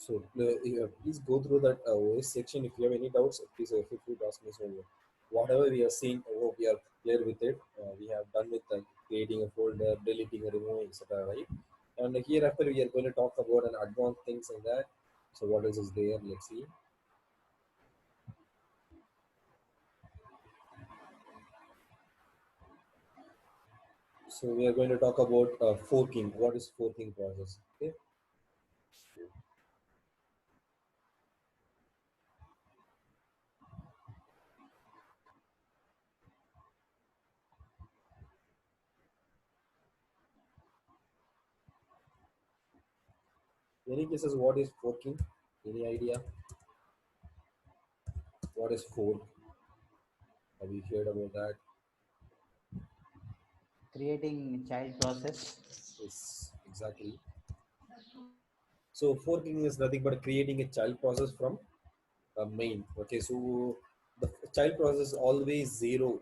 So please go through that OS section. If you have any doubts, please feel free to ask me. So whatever we are seeing, we are clear with it. We have done with creating a folder, deleting, removing, etc. Right? And hereafter we are going to talk about an advanced things in that. So what else is there? Let's see. So we are going to talk about forking. What is forking process? Okay. Any cases, what is forking? Any idea? What is fork? Have you heard about that? Creating child process. Yes, exactly. So forking is nothing but creating a child process from a main. Okay, so the child process always zero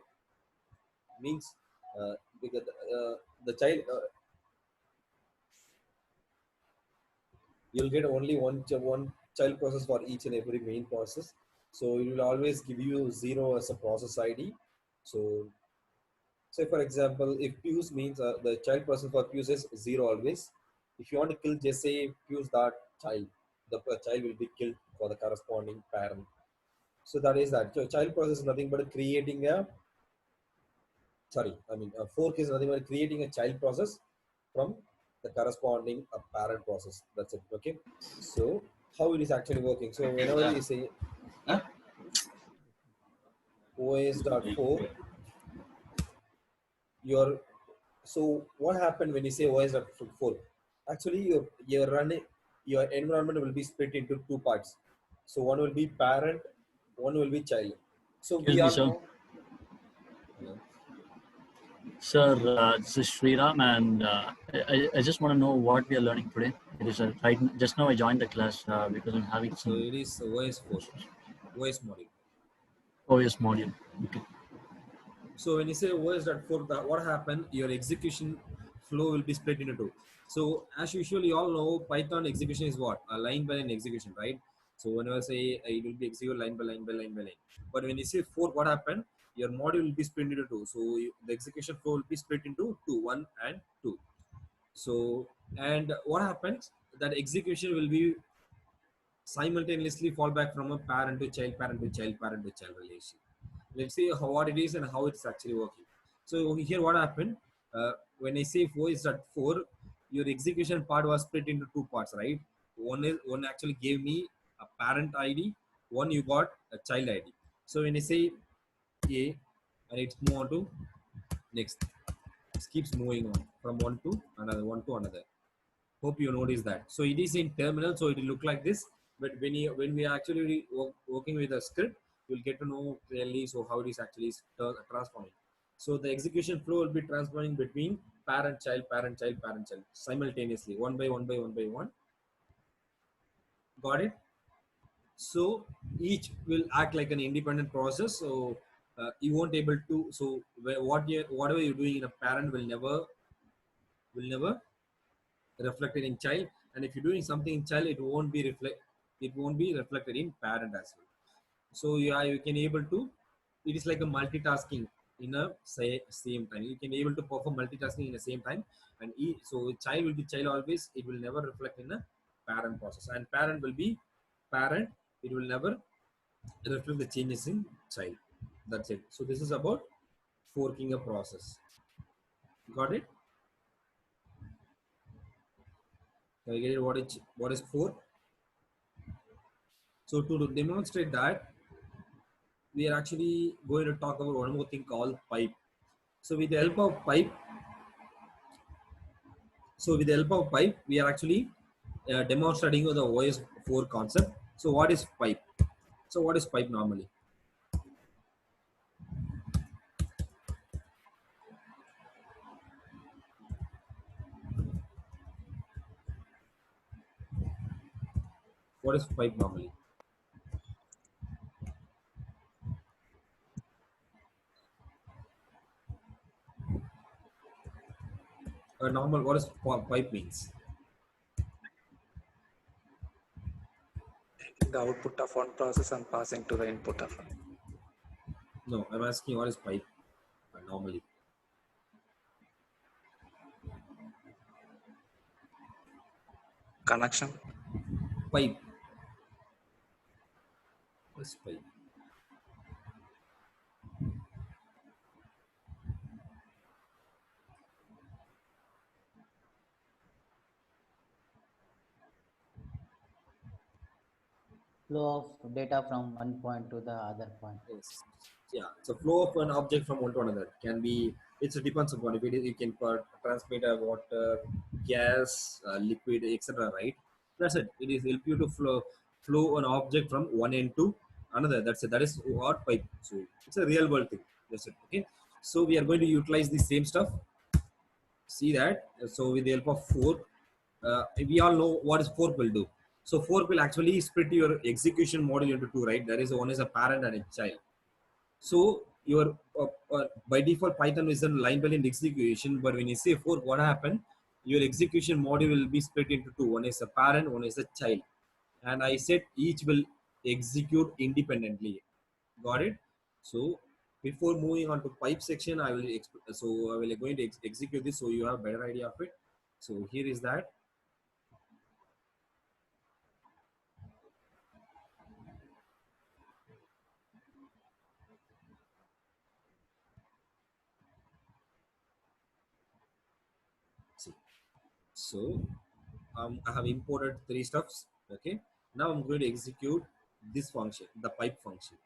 means because the child you'll get only one child process for each and every main process. So it will always give you zero as a process ID. So say for example, if fuse means the child process for fuse is zero always. If you want to kill, just say fuse that child, the child will be killed for the corresponding parent. So that is that. So child process is nothing but creating a a fork is nothing but creating a child process from the corresponding parent process. That's it. Okay. So how it is actually working. So whenever Huh? we say Huh? OS.4, your so what happened when you say OS.4? Actually, your running your environment will be split into two parts. So one will be parent, one will be child. So Excuse we me, all sir. know. Hello. Sir, this is Sriram, and I just want to know what we are learning today. It is right just now I joined the class because I'm having So some it is OS4, OS module. OS module. Okay. So when you say OS.4, what happened? Your execution flow will be split into two. So as usual, you all know Python execution is what? A line by line execution, right? So whenever I say it will be executed line by line by line by line. But when you say fork, what happened? Your module will be split into two. So the execution flow will be split into two, one and two. So and what happens? That execution will be simultaneously fall back from a parent to child, parent to child, parent to child relation. Let's see what it is and how it's actually working. So here what happened, when I say 4 is at 4, your execution part was split into two parts, right? One actually gave me a parent ID, one you got a child ID. So when I say A and it's move on to next, it keeps moving on from one to another. Hope you notice that. So it is in terminal, so it will look like this. But when we are actually working with a script, you'll get to know clearly so how it is actually transforming. So the execution flow will be transforming between parent child, parent child, parent child simultaneously, one by one by one by one. Got it? So each will act like an independent process. So you won't able to. So whatever you're doing in a parent will never reflected in child, and if you're doing something in child, it won't be reflected in parent as well. So yeah, you can able to, it is like a multitasking in a same time. You can able to perform multitasking in the same time. And so child will be child always, it will never reflect in a parent process, and parent will be parent, it will never reflect the changes in child. That's it. So this is about forking a process. Got it? Can I get it? What is fork? So to demonstrate that, we are actually going to talk about one more thing called pipe. So with the help of pipe, we are actually demonstrating the OS4 concept. So what is pipe? So what is pipe normally? What is pipe normally? Normal, what is pipe means? the output of one process and passing to the input of another. No, I'm asking what is pipe normally. Connection. Pipe. What's pipe? Flow of data from one point to the other point. Yes. Yeah. So flow of an object from one to another can be. It depends upon if it is, you can transmit a water, gas, liquid, etc. Right. That's it. It is help you to flow an object from one end to another. That's it. That is what pipe. So it's a real world thing. That's it. Okay. So we are going to utilize the same stuff. See that. So with the help of fork, we all know what is fork will do. So fork will actually split your execution model into two. Right. There is one is a parent and a child. So your by default Python is a line by line execution, but when you say fork, what happened? Your execution module will be split into two. One is a parent, one is a child, and I said each will execute independently. Got it? So before moving on to pipe section, I will so I will going to execute this so you have a better idea of it. So here is that. See. So I have imported three stuffs. Okay. Now I'm going to execute this function, the pipe function.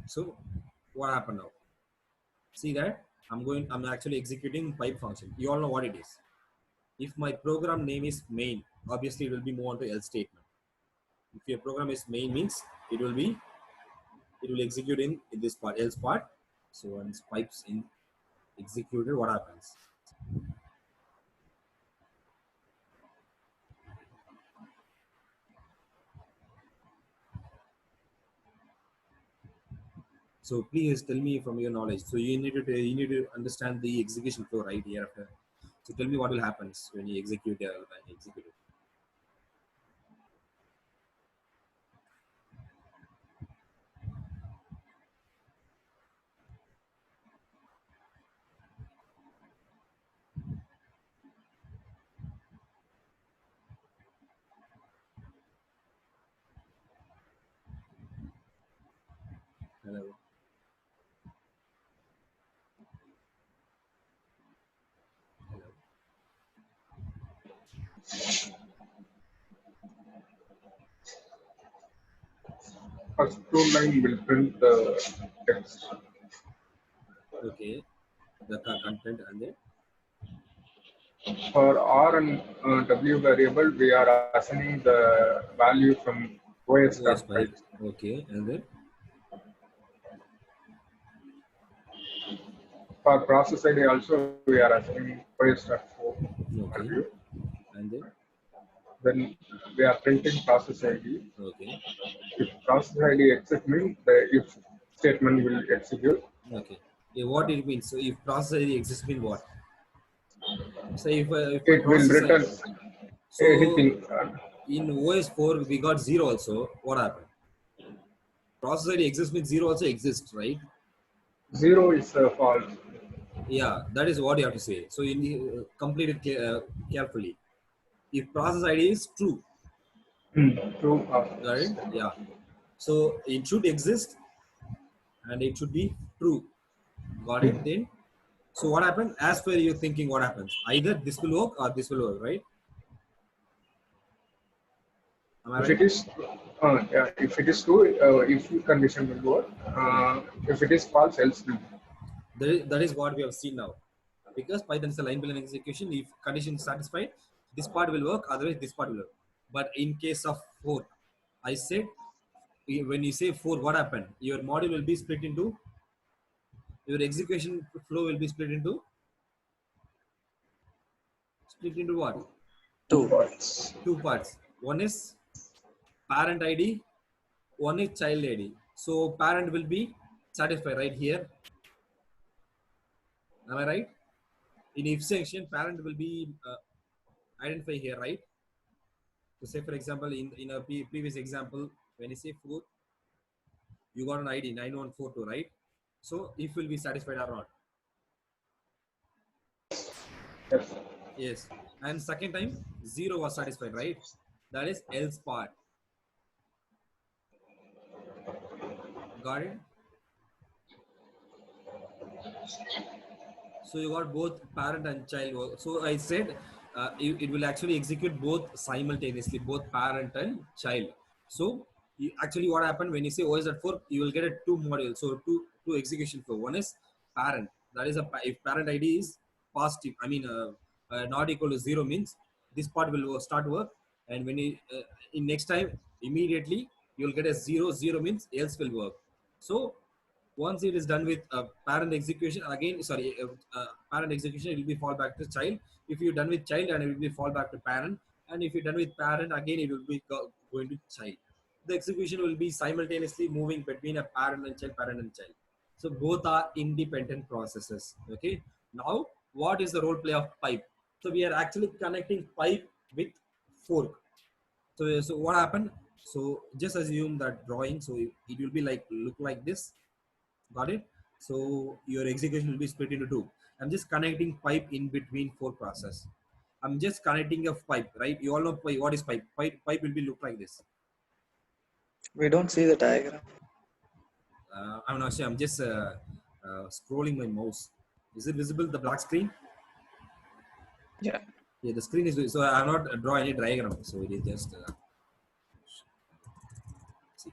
So what happened now? See that I'm actually executing pipe function. You all know what it is. If my program name is main, obviously it will be more on to else statement. If your program is main means it will execute in this part, else part. So once pipes in executed, what happens? So please tell me from your knowledge. So you need to understand the execution flow right here after. So tell me what will happen when you execute and execute it. Hello. Hello. First two line will print the text. Okay. The content and then For R and W variable, we are assigning the value from OS OS pipe. file. Okay. And then For process ID also, we are assigning OS.4 okay. value. And then Then we are printing process ID. okay. If process ID exit means the if statement will execute. Okay. Yeah, what it means? So if process ID exists, mean what? So if my It will process ID, return so anything. in OS 4 we got 0 also. What happened? Process ID exists means 0 also exists, right? 0 is false. Yeah, that is what you have to say. So you need complete it carefully. If process ID is true, True. right? Yeah. So it should exist and it should be true. Got it? Then so what happened? As per your thinking, what happens? Either this will work or this will work, right? Am I If right? it is, yeah, if it is true, if condition will work. If it is false, else will. That is what we have seen now. Because Python is a line by line execution. If condition is satisfied, this part will work. Otherwise, this part will work. But in case of fork, I said when you say fork, what happened? Your module will be split into your execution flow will be split into what? Two parts. Two parts. One is parent ID one is child ID. So parent will be satisfied right here. Am I right? In if section, parent will be identified here, right? So say for example, in a previous example, when you say 4, you got an ID 9142, right? So if will be satisfied or not? Yes. Yes. And second time 0 was satisfied, right? That is else part. Got it? So you got both parent and child. So I said it will actually execute both simultaneously, both parent and child. So actually what happened when you say OS.4, you will get a two modules. So two execution flow. One is parent. That is if parent ID is positive, I mean not equal to 0 means this part will start work. And when you in next time immediately you will get a 0 means else will work. So once it is done with parent execution again, sorry, parent execution, it will be fall back to child. If you're done with child, and it will be fall back to parent. And if you're done with parent, again it will be going to child. The execution will be simultaneously moving between a parent and child, parent and child. So both are independent processes. Okay. Now, what is the role play of pipe? So we are actually connecting pipe with fork. So what happened? So just assume that drawing. So it will be like look like this. Got it? So your execution will be split into two. I'm just connecting pipe in between four process. I'm just connecting a pipe, right? You all know pipe. What is pipe? Pipe will be look like this. We don't see the diagram. I'm not sure. I'm just scrolling my mouse. Is it visible? The black screen? Yeah. Yeah, the screen is. So I'm not draw any diagram. So it is just. See.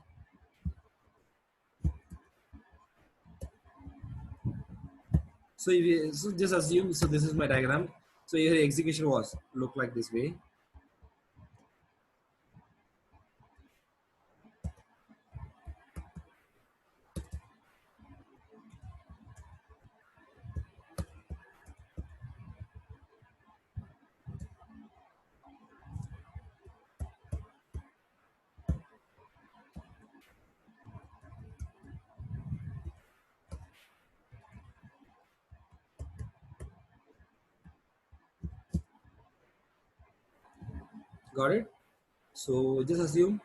So, so just assume. So this is my diagram. So your execution was look like this way. Got it? So just assume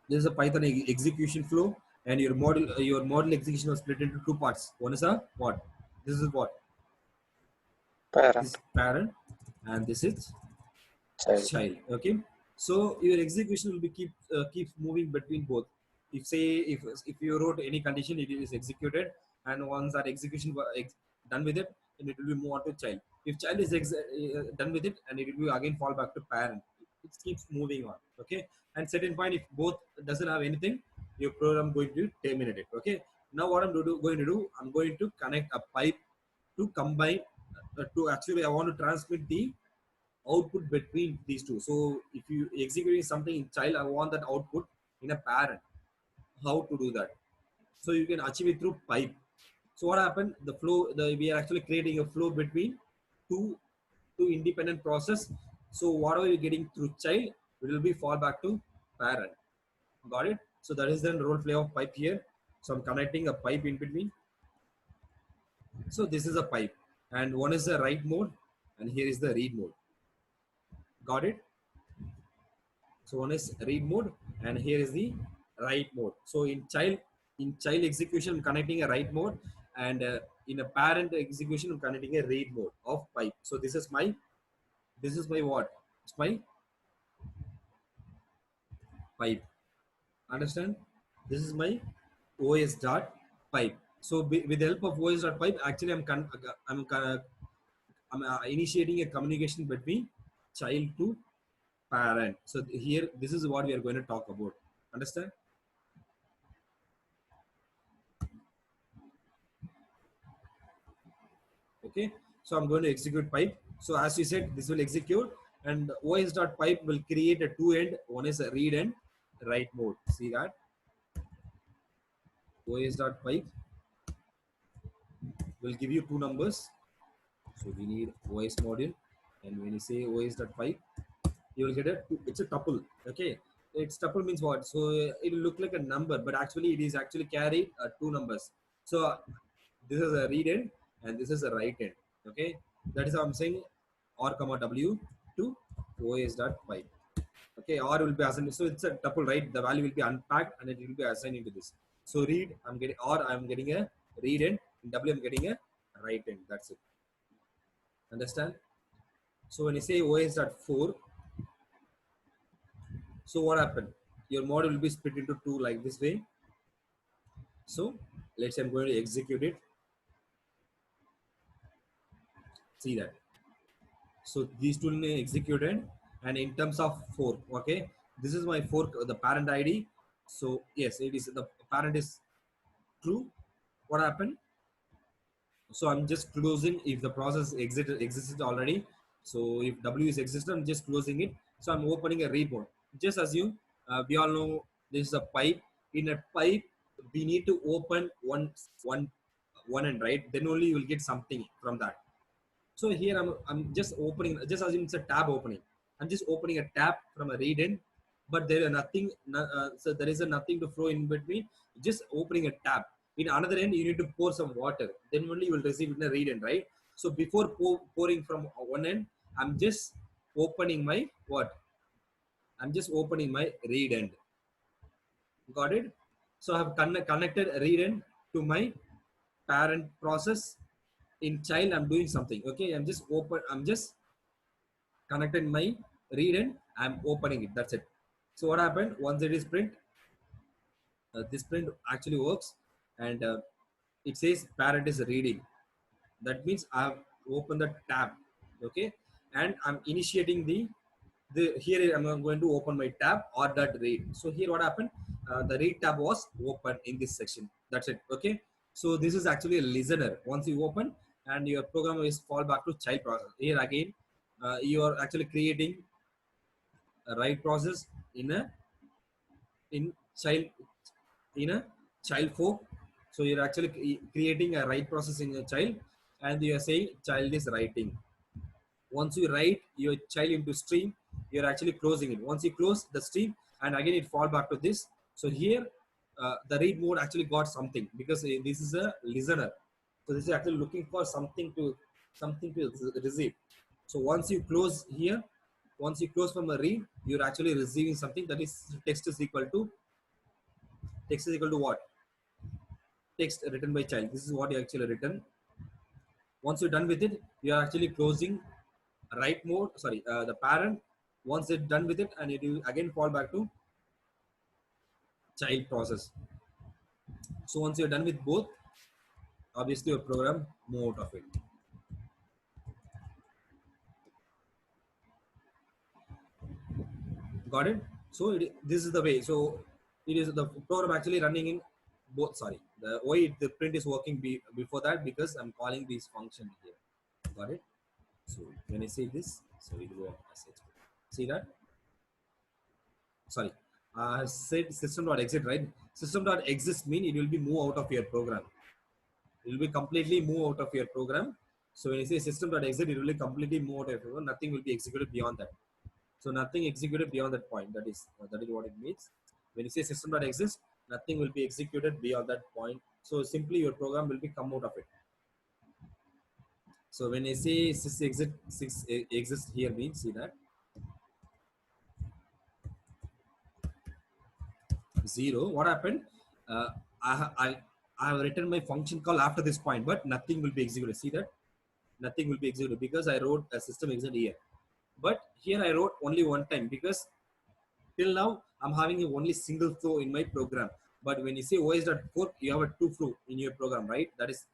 this is a Python execution flow, and your model execution was split into two parts. One is a what? This is what? Parent, This parent, and this is child. child. Okay. So your execution will be keeps moving between both. If say if you wrote any condition, it is executed, and once that execution done with it, then it will be moved on to child. If child is done with it, and it will be again fall back to parent. It keeps moving on. Okay. And certain point, if both doesn't have anything, your program going to terminate it. Okay. Now what I'm going to do, I'm going to connect a pipe to combine to actually I want to transmit the output between these two. So if you executing something in child, I want that output in a parent. How to do that? So you can achieve it through pipe. So what happened? The flow, we are actually creating a flow between two two independent process. So whatever you're getting through child, it will be fall back to parent. Got it? So that is the role play of pipe here. So I'm connecting a pipe in between. So this is a pipe, and one is the write mode, and here is the read mode. Got it? So one is read mode, and here is the write mode. So in child execution, I'm connecting a write mode, and in a parent execution, I'm connecting a read mode of pipe. So this is my what? It's my pipe. Understand? This is my OS dot pipe. So with the help of OS dot pipe, actually I'm initiating a communication between child to parent. So here, this is what we are going to talk about. Understand? Okay. So I'm going to execute pipe. So as you said, this will execute, and OS.pipe will create a two end. One is a read and write mode. See that? OS.pipe will give you two numbers. So we need OS module. And when you say OS.pipe, you will get it's a tuple. Okay. Its tuple means what? So it will look like a number, but actually it is actually carried two numbers. So this is a read end and this is a write end. Okay, that is how I'm saying r comma w to os dot pipe. Okay, r will be assigned, so it's a tuple, right? The value will be unpacked and it will be assigned into this. So read, I'm getting, or I'm getting a read end, in w I'm getting a write end. That's it. Understand? So when you say os dot 4, so what happened? Your model will be split into two like this way. So let's say I'm going to execute it. See that? So these two will be executed, and in terms of fork, okay, this is my fork, the parent id. So yes, it is, the parent is true. What happened? So I'm just closing if the process existed already. So if w is existed, I'm just closing it. So I'm opening a read mode. Just assume we all know this is a pipe. In a pipe we need to open one end, right? Then only you will get something from that. So here I'm just opening, just assume it's a tab opening. I'm just opening a tab from a read end, but there is nothing, so there is nothing to flow in between. Just opening a tab. In another end, you need to pour some water. Then only you will receive in a read end, right? So before pouring from one end, I'm just opening my what? I'm just opening my read end. Got it? So I have connected read end to my parent process. In child, I'm doing something. Okay, I'm just connected my read end. I'm opening it. That's it. So what happened? Once it is print, this print actually works, and it says parent is reading. That means I have opened the tab. Okay, and I'm initiating the here I'm going to open my tab or that read. So here what happened? The read tab was open in this section. That's it. Okay, so this is actually a listener. Once you open, and your program is fall back to child process. Here again, you are actually creating a write process in a in child in a child fork. So you're actually creating a write process in your child, and you are saying child is writing. Once you write your child into stream, you're actually closing it. Once you close the stream, and again it fall back to this. So here the read mode actually got something, because this is a listener. So this is actually looking for something to receive. So once you close here, once you close from a read, you're actually receiving something, that is text is equal to what? Text written by child. This is what you actually written. Once you're done with it, you are actually closing write mode, sorry, the parent. Once it's done with it, and it will again fall back to child process. So once you're done with both, obviously your program move out of it. Got it? So this is the way. So it is the program actually running in both. Sorry, the way the print is working before that, because I'm calling this function here. Got it? So when I say this, so it will see that. Sorry, said system.exit, right? System.exit mean it will be move out of your program. It will be completely move out of your program. So when you say system.exit, it will be completely move out of your program. Nothing will be executed beyond that. So nothing executed beyond that point. That is what it means. When you say system.exit, nothing will be executed beyond that point. So simply your program will be come out of it. So when I say sys exist here means, see that 0. What happened? I have written my function call after this point, but nothing will be executed. See that? Nothing will be executed because I wrote a system exit here. But here I wrote only one time, because till now I'm having a only single flow in my program. But when you say os.fork, you have a two flow in your program, right? That is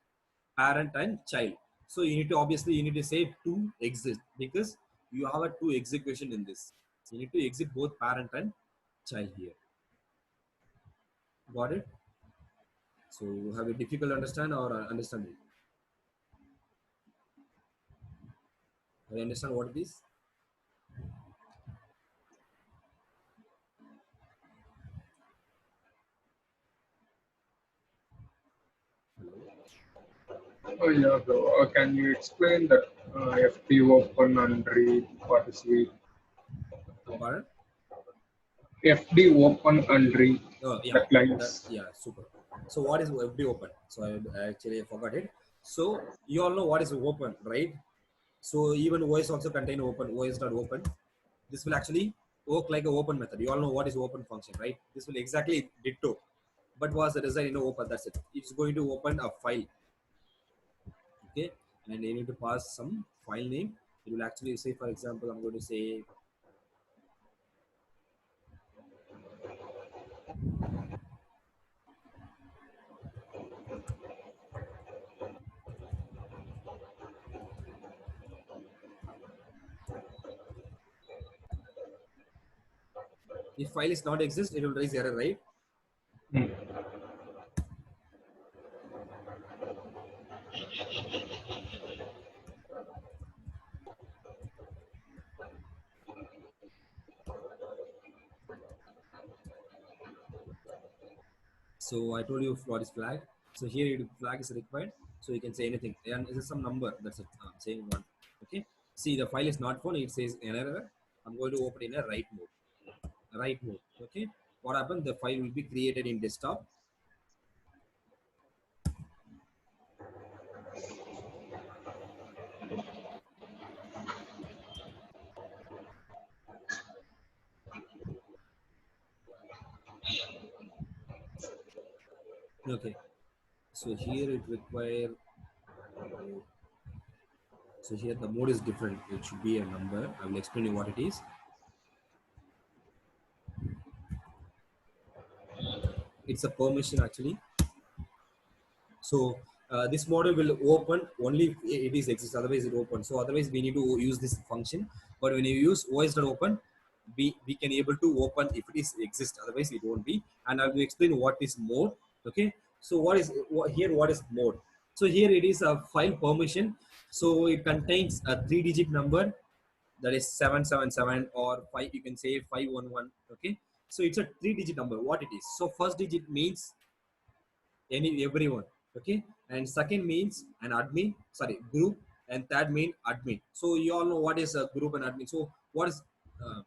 parent and child. So you need to say to exist, because you have a two execution in this. So you need to exit both parent and child here. Got it? So have you difficult to understand or understanding? I understand what it is. Oh yeah, bro. Can you explain that FT open and read? What is read? Pardon? FD open and read. Oh, yeah. That lines. Yeah, super. So what is FD open? So I actually forgot it. So you all know what is open, right? So even OS also contain open, OS.open. This will actually work like a open method. You all know what is open function, right? This will exactly ditto. But was the result in open? That's it. It's going to open a file, okay? And you need to pass some file name. It will actually say, for example, I'm going to say if file is not exist, it will raise error, right? Hmm. So I told you what is flag. So here flag is required. So you can say anything. And this is some number. That's it. I'm saying one. Okay. See, the file is not found. It says an error. I'm going to open in a write mode. Write mode. Okay. What happened? The file will be created in desktop. Okay. So here it require. So here the mode is different. It should be a number. I will explain you what it is. It's a permission actually. So this model will open only if it is exists, otherwise it opens. So otherwise we need to use this function. But when you use OS.open, we can able to open if it is exist, otherwise it won't be. And I will explain what is mode. Okay. So what is mode? So here it is a file permission. So it contains a 3-digit number, that is 777, or 5, you can say 511. Okay. So it's a 3-digit number. What it is? So first digit means everyone, okay, and second means an admin, sorry, group, and third mean admin. So you all know what is a group and admin. So what is uh,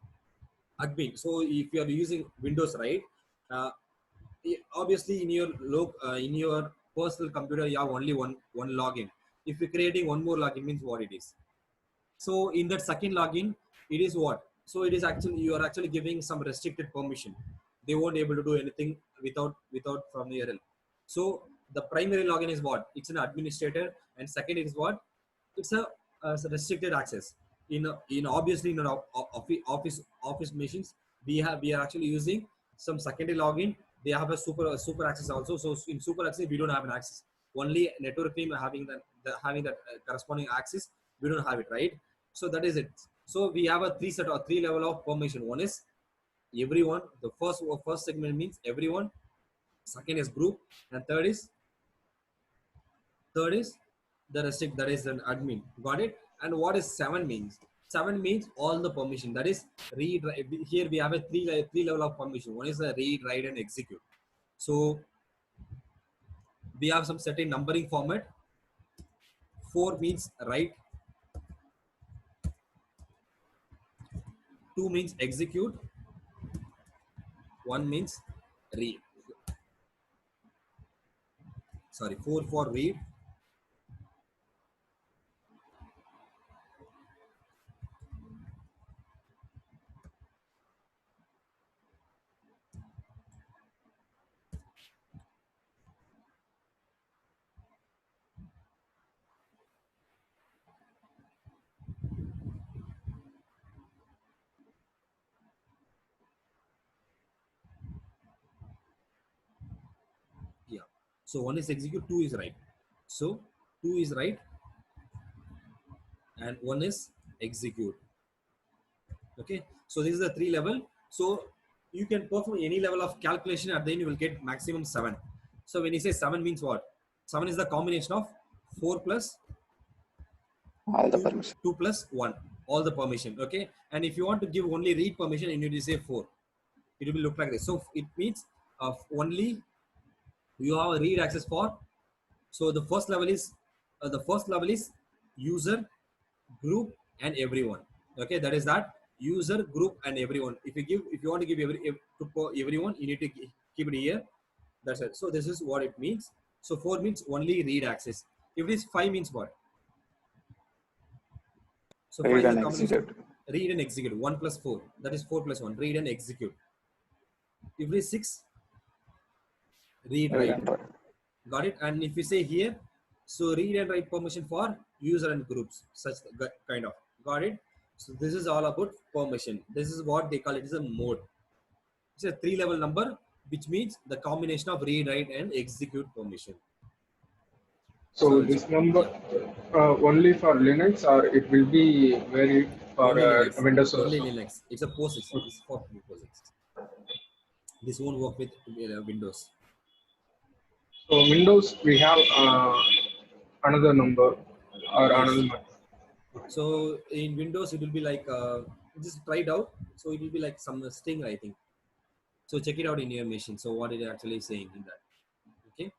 admin? So if you are using Windows, right, uh, obviously in your personal computer you have only one login. If you're creating one more login, means what it is. So in that second login, it is what? So it is actually, you are actually giving some restricted permission. They won't able to do anything without from your help. So the primary login is what? It's an administrator, and second is what? It's a restricted access. In obviously in our office machines, we are actually using some secondary login. They have a super access also. So in super access, we don't have an access. Only network team having that corresponding access. We don't have it, right? So that is it. So we have a three level of permission. One is everyone. The first segment means everyone. Second is group, and third is the restrict, that is an admin. Got it? And what is 7 means? 7 means all the permission. That is read. Here we have a three level of permission. One is a read, write, and execute. So we have some certain numbering format. 4 means write. 2 means execute. 1 means read. Sorry, 4 for read. Yeah. So 1 is execute, 2 is write. So 2 is write, and 1 is execute. Okay. So this is the 3 level. So you can perform any level of calculation. At the end, you will get maximum 7. So when you say 7 means what? 7 is the combination of 4 plus All the 2, permission. 2 plus 1, all the permission. Okay. And if you want to give only read permission, you need to say 4. It will look like this. So it means only you have a read access for. So the first level is user, group, and everyone. Okay, that is that user, group, and everyone. If you want to give everyone, you need to keep it here. That's it. So this is what it means. So 4 means only read access. If it is 5 means what? So 5 Read is and a combination. execute. Read and execute. 1 plus 4. That is 4 plus 1. Read and execute. If it is 6, read, Read write. and write. Got it? And if you say here, so read and write permission for user and groups, such kind of. Got it? So this is all about permission. This is what they call it is a mode. It's a 3-level number, which means the combination of read, write, and execute permission. So this number only for Linux, or it will be varied for Only Linux. Windows Only also? Linux. It's a POSIX. It's for POSIX. This won't work with Windows. So Windows, we have another number or Yes. another method. So in Windows, it will be like just try it out. So it will be like some string, I think. So check it out in your machine. So what it actually saying in that. Okay.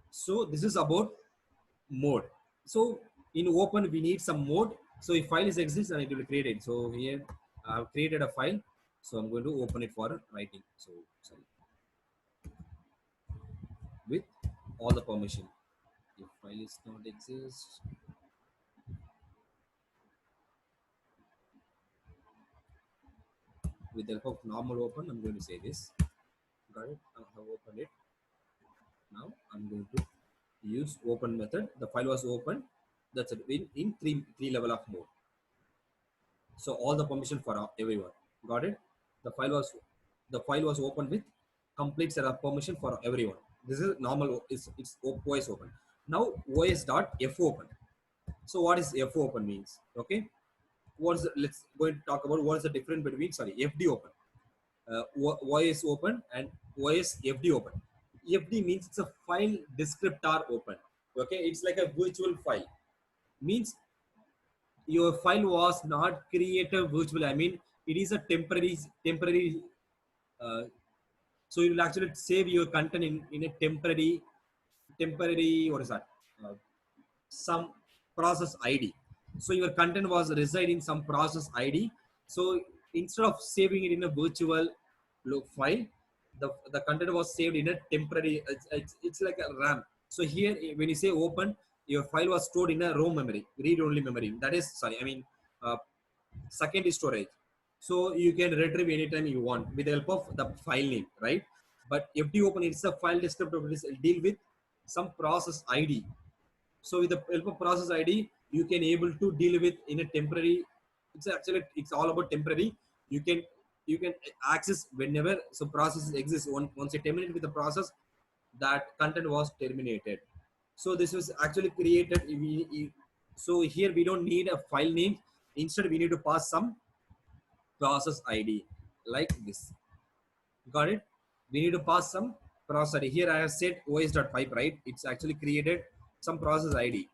So this is about mode. So in open, we need some mode. So if file is exists, and it will create it. So here I've created a file. So I'm going to open it for writing. So sorry. With all the permission. If file is not exist. With the help of normal open, I'm going to say this. Got it? I have opened it. Now I'm going to use open method. The file was open. That's it. In three level of mode. So all the permission for everyone. Got it? The file was open with complete set of permission for everyone. This is normal. It's OS open. Now OS.f open. So what is f open means? Okay. Let's go and talk about what is the difference between FD open. OS open and OS FD open. FD means it's a file descriptor open. Okay, it's like a virtual file. Means your file was not created virtually. I mean, it is a temporary. So you will actually save your content in a temporary. What is that? Some process ID. So your content was reside in some process ID. So instead of saving it in a virtual file, the content was saved in a temporary. It's like a RAM. So here, when you say open, your file was stored in a ROM memory, read-only memory. That is secondary storage. So you can retrieve anytime you want with the help of the file name, right? But FD open, it's a file descriptor. Deal with some process ID. So with the help of process ID, you can able to deal with in a temporary. It's all about temporary. You can access whenever so processes exist. Once you terminate with the process, that content was terminated. So this was actually created. So here we don't need a file name. Instead, we need to pass some process ID like this. Got it? We need to pass some process ID. Here I have said os.pipe, right? It's actually created some process ID.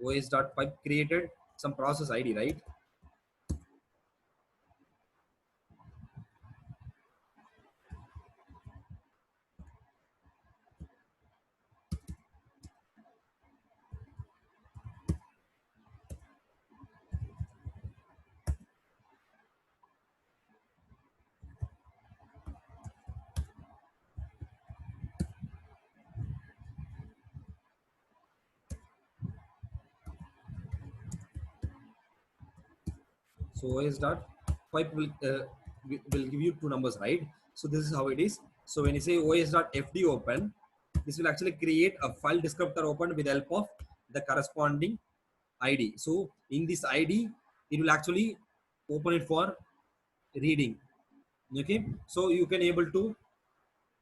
os.pipe created some process ID, right? So os.pipe will give you 2 numbers, right? So this is how it is. So when you say os.fd open, this will actually create a file descriptor open with the help of the corresponding ID. So in this ID, it will actually open it for reading. Okay, so you can able to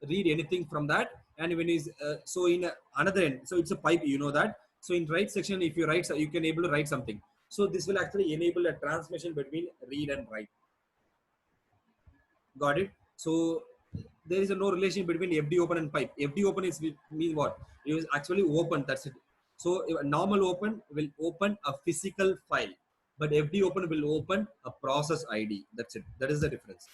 read anything from that. And when is so in another end, so it's a pipe, you know that. So in write section, if you write, you can able to write something. So this will actually enable a transmission between read and write. Got it? So there is no relation between FD open and pipe. FD open is mean what? It is actually open. That's it. So a normal open will open a physical file, but FD open will open a process ID. That's it. That is the difference.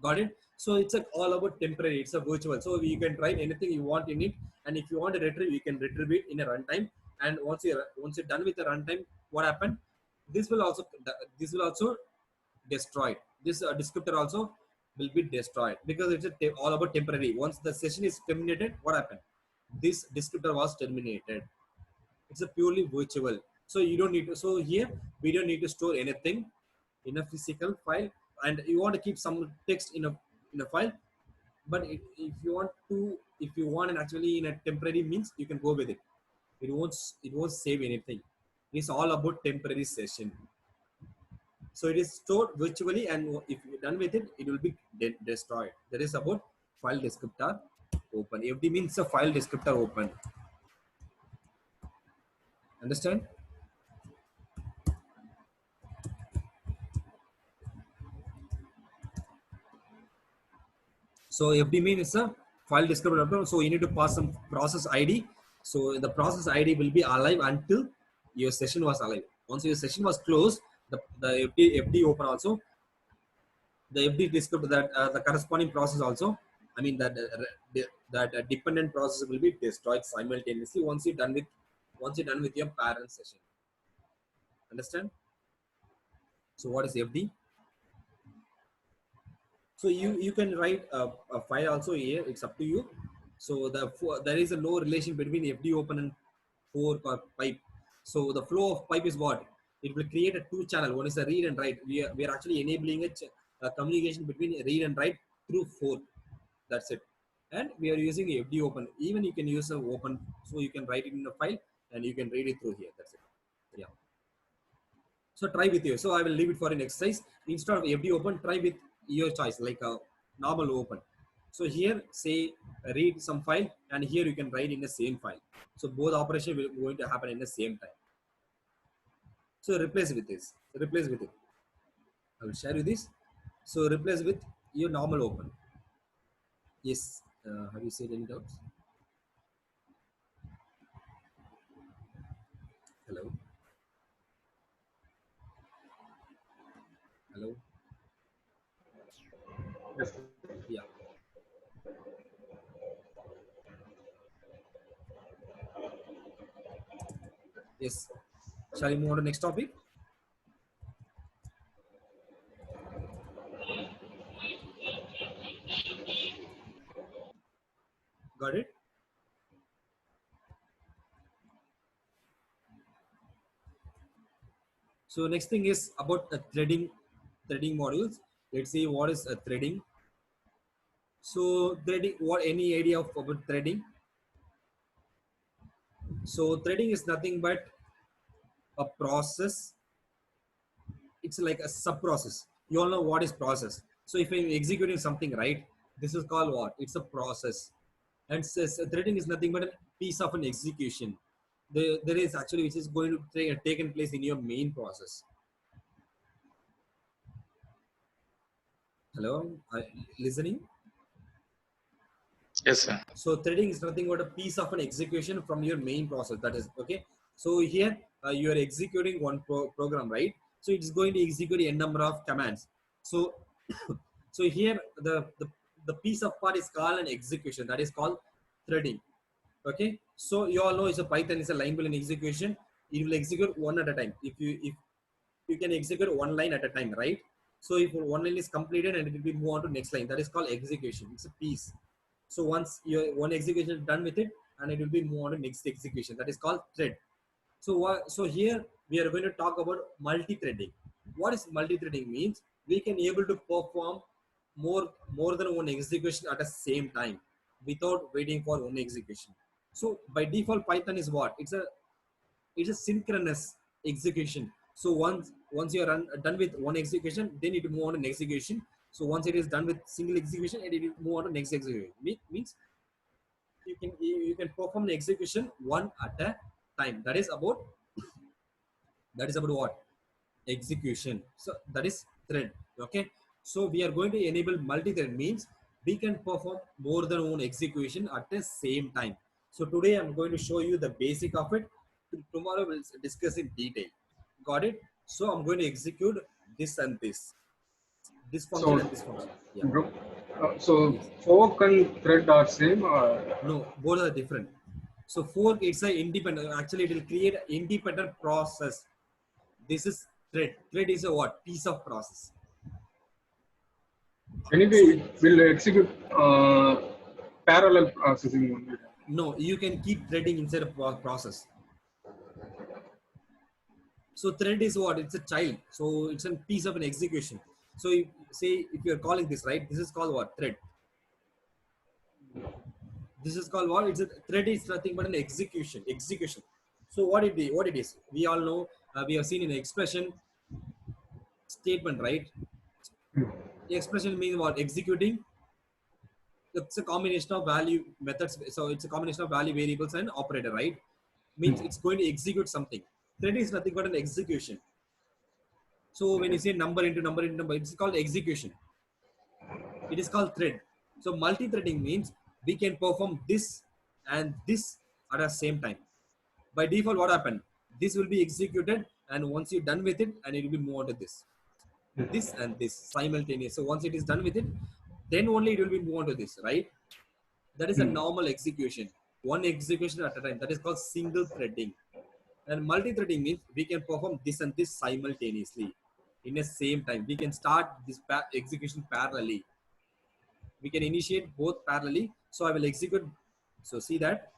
Got it? So it's all about temporary. It's a virtual. So you can try anything you want in it, and if you want to retrieve, you can retrieve it in a runtime. And once you're done with the runtime, what happened? this will also destroyed. This descriptor also will be destroyed because it's all about temporary. Once the session is terminated, what happened? This descriptor was terminated. It's a purely virtual. So you don't need to. So here we don't need to store anything in a physical file, and you want to keep some text in a file. But if you want it actually in a temporary means, you can go with it. It won't save anything. It's all about temporary session. So it is stored virtually, and if you're done with it, it will be destroyed. That is about file descriptor open. FD means a file descriptor open. Understand? So FD means a file descriptor open. So you need to pass some process ID. So the process ID will be alive until your session was alive. Once your session was closed, the FD open also. The FD descriptor, that the corresponding process also, I mean that dependent process will be destroyed simultaneously once you're done with your parent session. Understand? So what is FD? So you can write a file also here. It's up to you. So there is a no relation between FD open and fork or pipe. So the flow of pipe is what? It will create a two channel. One is a read and write. We are actually enabling a communication between read and write through fork. That's it. And we are using FD open. Even you can use a open, so you can write it in a file and you can read it through here. That's it. Yeah. So try with you. So I will leave it for an exercise. Instead of FD open, try with your choice, like a normal open. So here say read some file, and here you can write in the same file. So both operation will going to happen in the same time. So replace with this. Replace with it. I will share you this. So replace with your normal open. Yes. Have you said any doubts? Hello. Hello. Yes. Yeah. Yes. Shall we move on to next topic? Got it? So next thing is about threading modules. Let's see what is threading. So threading, what any idea of about threading? So threading is nothing but a process. It's like a sub process. You all know what is process. So if I'm executing something, right, this is called what? It's a process. And says threading is nothing but a piece of an execution. There is actually which is going to taken place in your main process. Hello, listening? Yes, sir. So threading is nothing but a piece of an execution from your main process. That is okay. So here you are executing one program, right? So it's going to execute a number of commands. So so here the piece of part is called an execution. That is called threading. Okay. So you all know it's a Python is a line built execution. It will execute one at a time. If you can execute one line at a time, right? So if one line is completed and it will be move on to next line, that is called execution. It's a piece. So once your one execution is done with it, and it will be move on to next execution. That is called thread. So here we are going to talk about multi-threading. What is multi-threading means? We can able to perform more than one execution at the same time without waiting for one execution. So by default, Python is what? It's a synchronous execution. So once you are done with one execution, then it will move on to next execution. So once it is done with single execution, it will move on to next execution. Means you can perform the execution one at a time. That is about what? Execution. So that is thread. Okay. So we are going to enable multi-thread means we can perform more than one execution at the same time. So today I'm going to show you the basic of it. Tomorrow we'll discuss in detail. Got it? So I'm going to execute this and this function and this function. Yeah. Bro, so fork and thread are same. No, both are different. So fork, it's a independent. Actually, it will create an independent process. This is Thread is a what? Piece of process. Anyway, it will execute parallel processing only. No, you can keep threading inside a process. So thread is what? It's a child. So it's a piece of an execution. So say if you're calling this, right? This is called what? Thread. This is called what? It's a thread is nothing but an execution. Execution. So what it is? We all know. We have seen in the expression statement, right? The expression means what? Executing. It's a combination of value methods. So it's a combination of value variables and operator, right? Means it's going to execute something. Thread is nothing but an execution. So when you say number into number into number, it's called execution. It is called thread. So multi-threading means we can perform this and this at the same time. By default, what happened? This will be executed, and once you're done with it, and it will be moved on to this and this simultaneous. So once it is done with it, then only it will be moved on to this, right? That is a normal execution. One execution at a time. That is called single threading. And multi-threading means we can perform this and this simultaneously in the same time. We can start this execution parallelly. We can initiate both parallelly. So I will execute. So see that.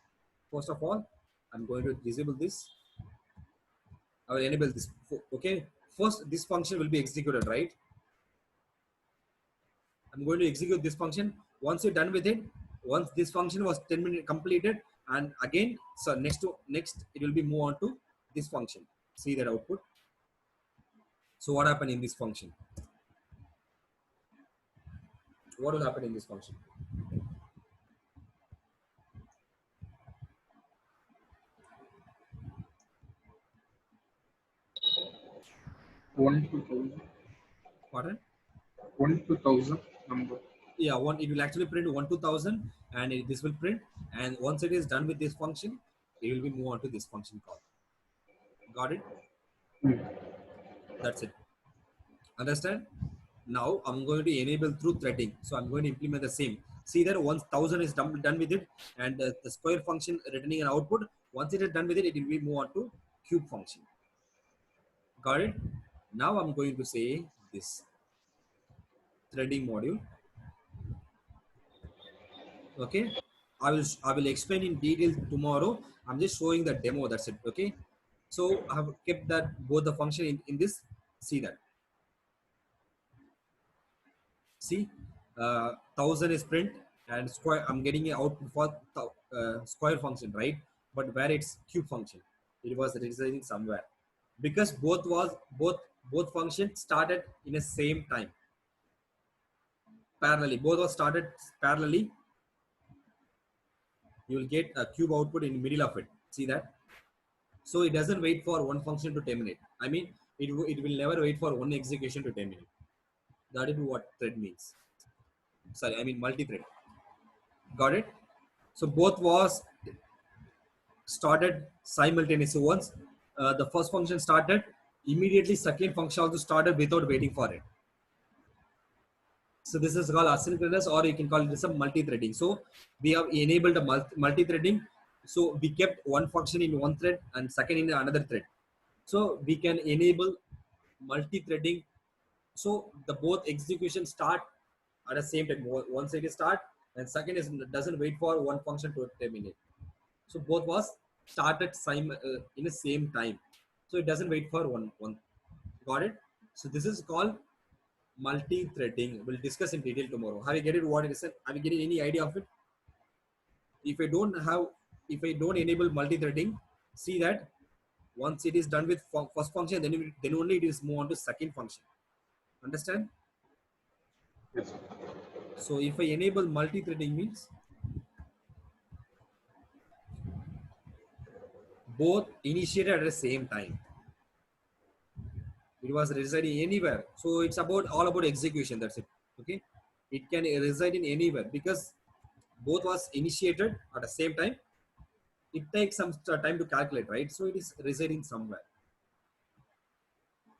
First of all, I'm going to disable this. I will enable this. Okay. First, this function will be executed, right? I'm going to execute this function. Once you're done with it, once this function was 10 minutes completed, and again, so next it will be move on to this function. See that output. So what happened in this function? What will happen in this function? One to 1000. Pardon? 1 to 1000 number. Yeah, it will actually print 1 to 1000, and this will print. And once it is done with this function, it will be move on to this function call. Got it? That's it. Understand? Now I'm going to enable through threading. So I'm going to implement the same. See that once 1000 is done with it, and the square function returning an output. Once it is done with it, it will be move on to cube function. Got it? Now I'm going to say this threading module. Okay, I will explain in detail tomorrow. I'm just showing the demo. That's it. Okay, so I have kept that both the function in this. See that. See, 1000 is print and square. I'm getting an output for square function, right? But where it's cube function, it was residing somewhere because both functions started in the same time parallelly. Both were started parallelly. You will get a cube output in the middle of it. See that? So it doesn't wait for one function to terminate. I mean, it will never wait for one execution to terminate. That is what thread means. Sorry, I mean multi-thread. Got it? So both was started simultaneously. Once the first function started, immediately second function also started without waiting for it. So this is called asynchronous, or you can call it as a multi-threading. So we have enabled a multi-threading. So we kept one function in one thread and second in another thread. So we can enable multi-threading. So the both execution start at the same time. Once it is start, and second is doesn't wait for one function to terminate. So both was started in the same time. So it doesn't wait for one. Got it? So this is called multi-threading. We'll discuss in detail tomorrow. Have you get it? What it is? Have you getting any idea of it? If I don't enable multi-threading, see that once it is done with first function, then only it is move on to second function. Understand? Yes. So if I enable multi-threading means both initiated at the same time. It was residing anywhere. So it's all about execution. That's it. Okay. It can reside in anywhere because both was initiated at the same time. It takes some time to calculate, right? So it is residing somewhere.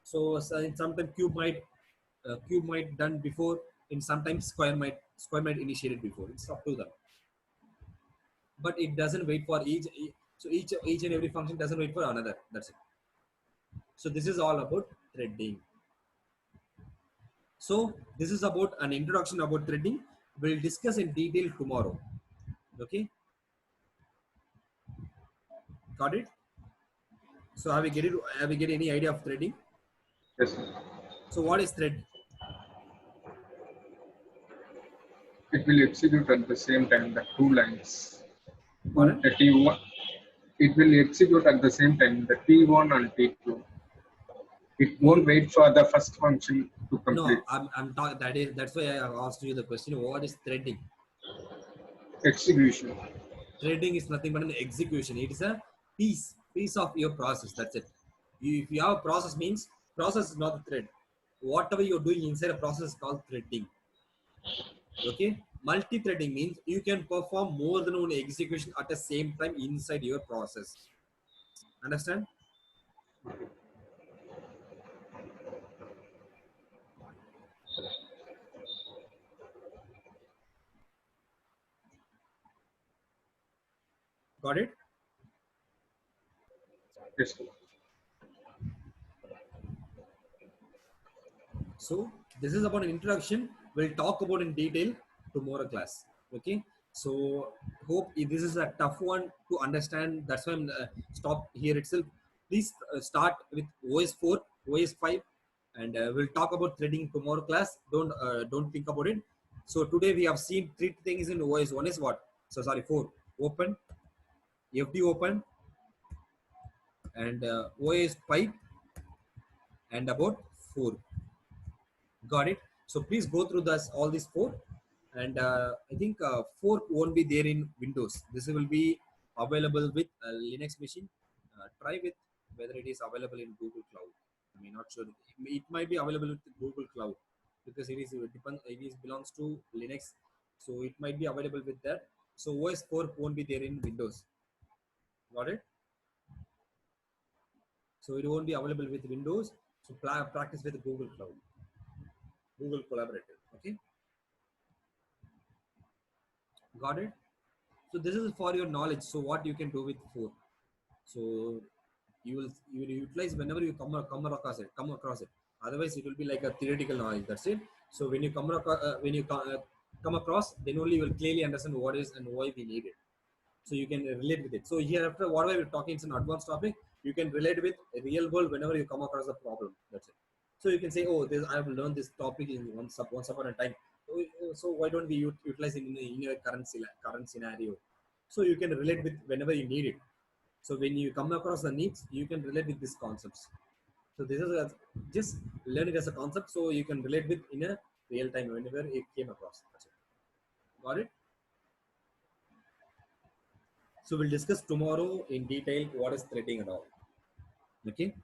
So sometimes cube might done before, and sometimes square might initiated before. It's up to them. But it doesn't wait for each. So each and every function doesn't wait for another. That's it. So this is all about threading. So this is about an introduction about threading. We'll discuss in detail tomorrow. Okay, got it? So have we get it? Have we get any idea of threading? Yes, sir. So what is thread? It will execute at the same time the two lines. Pardon? The T1. It will execute at the same time the T1 and T2. It won't wait for the first function to complete. No, I'm talking. That's why I asked you the question. What is threading? Execution. Threading is nothing but an execution. It is a piece of your process. That's it. If you have a process, means process is not a thread. Whatever you're doing inside a process is called threading. Okay, multi-threading means you can perform more than one execution at the same time inside your process. Understand? Got it? Yes, sir. So this is about an introduction. We'll talk about in detail tomorrow class. Okay. So hope this is a tough one to understand. That's why I'm stop here itself. Please start with OS 4, OS 5, and we'll talk about threading tomorrow class. Don't think about it. So today we have seen three things in OS. One is what? So sorry, 4. Open, FD open, and OS pipe, and about 4. Got it. So please go through this all these 4, and I think 4 won't be there in Windows. This will be available with a Linux machine. Try with whether it is available in Google Cloud. I mean, not sure. It might be available with Google Cloud because it is belongs to Linux, so it might be available with that. So OS 4 won't be there in Windows. Got it. So it won't be available with Windows. So practice with Google Cloud, Google Collaborative. Okay. Got it. So this is for your knowledge. So what you can do with 4. So you will utilize whenever you come across it. Otherwise it will be like a theoretical knowledge. That's it. So when you come across, then only you will clearly understand what is and why we need it. So you can relate with it. So here after whatever we're talking is an advanced topic, you can relate with real world whenever you come across a problem. That's it. So you can say, oh, this I have learned this topic in once upon a time. So why don't we utilize it in your current scenario? So you can relate with whenever you need it. So when you come across the needs, you can relate with these concepts. So this is just learn it as a concept, so you can relate with in a real time whenever it came across. That's it. Got it? So we'll discuss tomorrow in detail what is threading and all. Okay.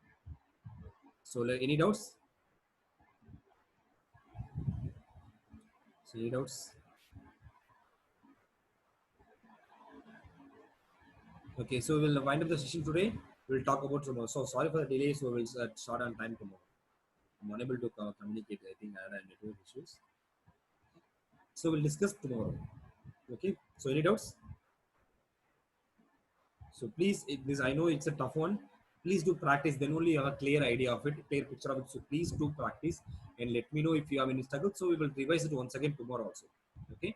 So any doubts? So any doubts? Okay. So we'll wind up the session today. We'll talk about tomorrow. So sorry for the delay. So we'll start on time tomorrow. I'm unable to communicate. I think I had network issues. So we'll discuss tomorrow. Okay. So any doubts? So please, this I know it's a tough one. Please do practice. Then only you have a clear idea of it, clear picture of it. So please do practice and let me know if you have any struggle. So we will revise it once again tomorrow also. Okay.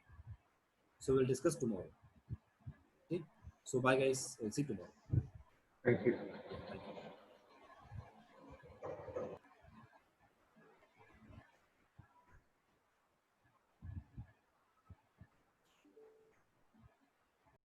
So we'll discuss tomorrow. Okay. So bye guys. We'll see you tomorrow. Thank you.